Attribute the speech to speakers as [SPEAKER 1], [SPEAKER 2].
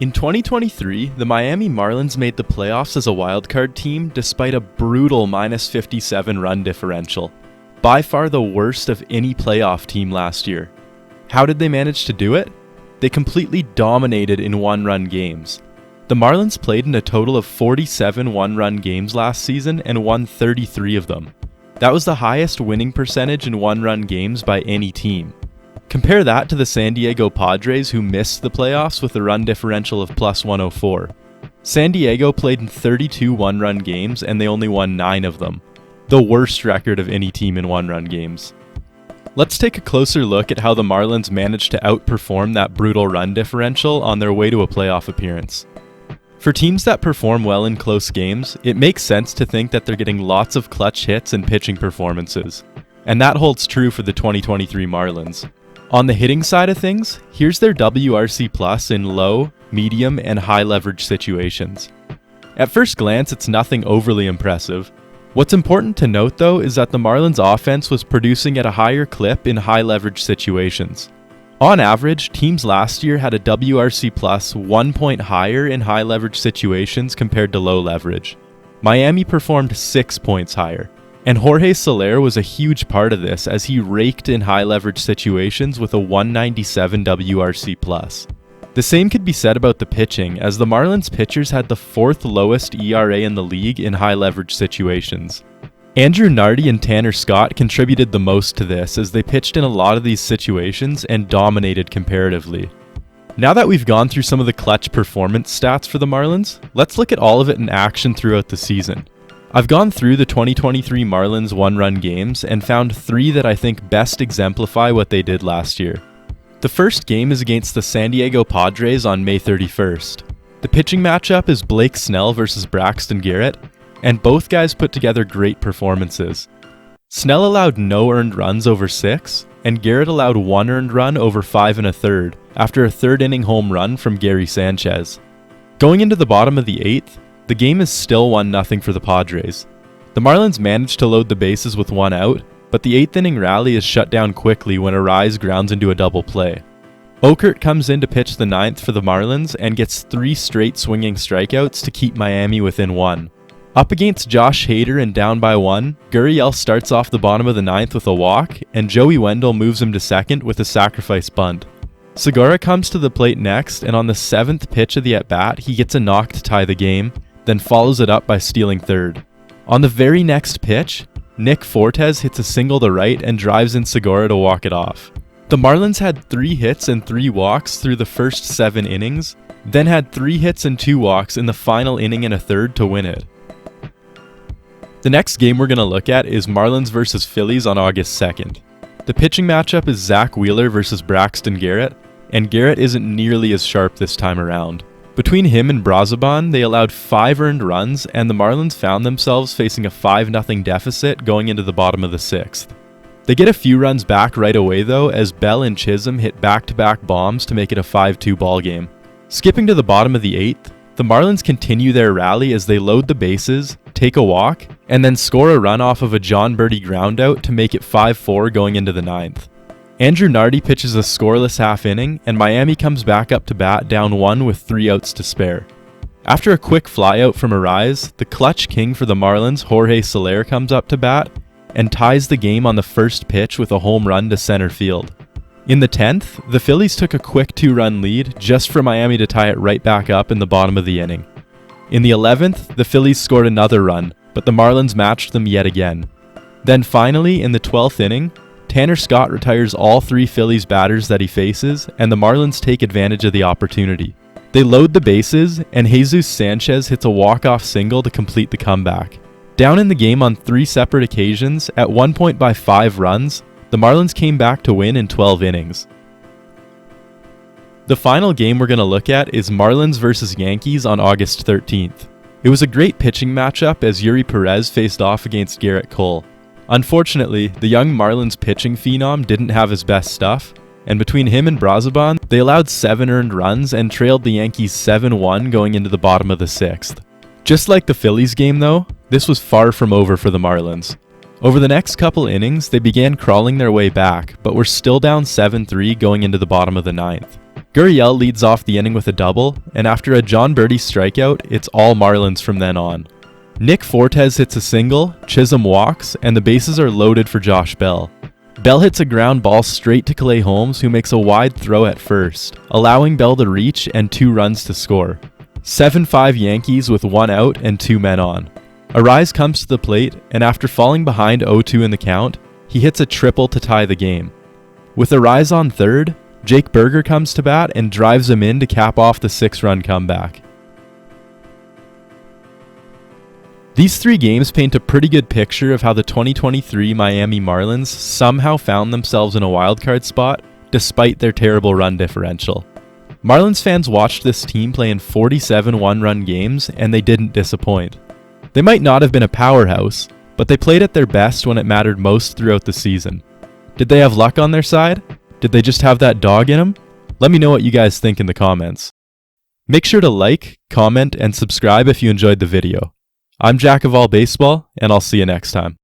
[SPEAKER 1] In 2023, the Miami Marlins made the playoffs as a wildcard team despite a brutal -57 run differential, by far the worst of any playoff team last year. How did they manage to do it? They completely dominated in one-run games. The Marlins played in a total of 47 one-run games last season and won 33 of them. That was the highest winning percentage in one-run games by any team. Compare that to the San Diego Padres, who missed the playoffs with a run differential of +104. San Diego played in 32 one-run games and they only won 9 of them. The worst record of any team in one-run games. Let's take a closer look at how the Marlins managed to outperform that brutal run differential on their way to a playoff appearance. For teams that perform well in close games, it makes sense to think that they're getting lots of clutch hits and pitching performances. And that holds true for the 2023 Marlins. On the hitting side of things, here's their WRC+ in low, medium, and high leverage situations. At first glance, it's nothing overly impressive. What's important to note though is that the Marlins offense was producing at a higher clip in high leverage situations. On average, teams last year had a WRC+ 1 point higher in high leverage situations compared to low leverage. Miami performed 6 points higher. And Jorge Soler was a huge part of this as he raked in high leverage situations with a 197 WRC+. The same could be said about the pitching, as the Marlins pitchers had the 4th lowest ERA in the league in high leverage situations. Andrew Nardi and Tanner Scott contributed the most to this as they pitched in a lot of these situations and dominated comparatively. Now that we've gone through some of the clutch performance stats for the Marlins, let's look at all of it in action throughout the season. I've gone through the 2023 Marlins one-run games and found 3 that I think best exemplify what they did last year. The first game is against the San Diego Padres on May 31st. The pitching matchup is Blake Snell versus Braxton Garrett, and both guys put together great performances. Snell allowed no earned runs over 6, and Garrett allowed 1 earned run over 5 1/3 after a third-inning home run from Gary Sanchez. Going into the bottom of the 8th, the game is still 1-0 for the Padres. The Marlins managed to load the bases with 1 out, but the 8th inning rally is shut down quickly when Arise grounds into a double play. Okert comes in to pitch the 9th for the Marlins and gets 3 straight swinging strikeouts to keep Miami within 1. Up against Josh Hader and down by 1, Gurriel starts off the bottom of the 9th with a walk, and Joey Wendell moves him to second with a sacrifice bunt. Segura comes to the plate next, and on the 7th pitch of the at-bat, he gets a knock to tie the game, then follows it up by stealing third. On the very next pitch, Nick Fortes hits a single to right and drives in Segura to walk it off. The Marlins had 3 hits and 3 walks through the first 7 innings, then had 3 hits and 2 walks in the final inning and a third to win it. The next game we're going to look at is Marlins versus Phillies on August 2nd. The pitching matchup is Zach Wheeler versus Braxton Garrett, and Garrett isn't nearly as sharp this time around. Between him and Brazoban, they allowed 5 earned runs, and the Marlins found themselves facing a 5-0 deficit going into the bottom of the 6th. They get a few runs back right away though, as Bell and Chisholm hit back-to-back bombs to make it a 5-2 ballgame. Skipping to the bottom of the 8th, the Marlins continue their rally as they load the bases, take a walk, and then score a run off of a John Birdie groundout to make it 5-4 going into the 9th. Andrew Nardi pitches a scoreless half inning, and Miami comes back up to bat down 1 with 3 outs to spare. After a quick flyout from Arise, the clutch king for the Marlins, Jorge Soler, comes up to bat and ties the game on the first pitch with a home run to center field. In the 10th, the Phillies took a quick 2-run lead just for Miami to tie it right back up in the bottom of the inning. In the 11th, the Phillies scored another run, but the Marlins matched them yet again. Then finally, in the 12th inning, Tanner Scott retires all 3 Phillies batters that he faces, and the Marlins take advantage of the opportunity. They load the bases, and Jesus Sanchez hits a walk-off single to complete the comeback. Down in the game on 3 separate occasions, at one point by 5 runs, the Marlins came back to win in 12 innings. The final game we're going to look at is Marlins versus Yankees on August 13th. It was a great pitching matchup as Yuri Perez faced off against Garrett Cole. Unfortunately, the young Marlins pitching phenom didn't have his best stuff, and between him and Brazoban, they allowed 7 earned runs and trailed the Yankees 7-1 going into the bottom of the 6th. Just like the Phillies game though, this was far from over for the Marlins. Over the next couple innings, they began crawling their way back, but were still down 7-3 going into the bottom of the 9th. Gurriel leads off the inning with a double, and after a John Birdie strikeout, it's all Marlins from then on. Nick Fortes hits a single, Chisholm walks, and the bases are loaded for Josh Bell. Bell hits a ground ball straight to Clay Holmes, who makes a wide throw at first, allowing Bell to reach and 2 runs to score. 7-5 Yankees with 1 out and 2 men on. Arise comes to the plate, and after falling behind 0-2 in the count, he hits a triple to tie the game. With Arise on third, Jake Berger comes to bat and drives him in to cap off the 6-run comeback. These 3 games paint a pretty good picture of how the 2023 Miami Marlins somehow found themselves in a wildcard spot despite their terrible run differential. Marlins fans watched this team play in 47 one-run games and they didn't disappoint. They might not have been a powerhouse, but they played at their best when it mattered most throughout the season. Did they have luck on their side? Did they just have that dog in them? Let me know what you guys think in the comments. Make sure to like, comment, and subscribe if you enjoyed the video. I'm Jack of All Baseball, and I'll see you next time.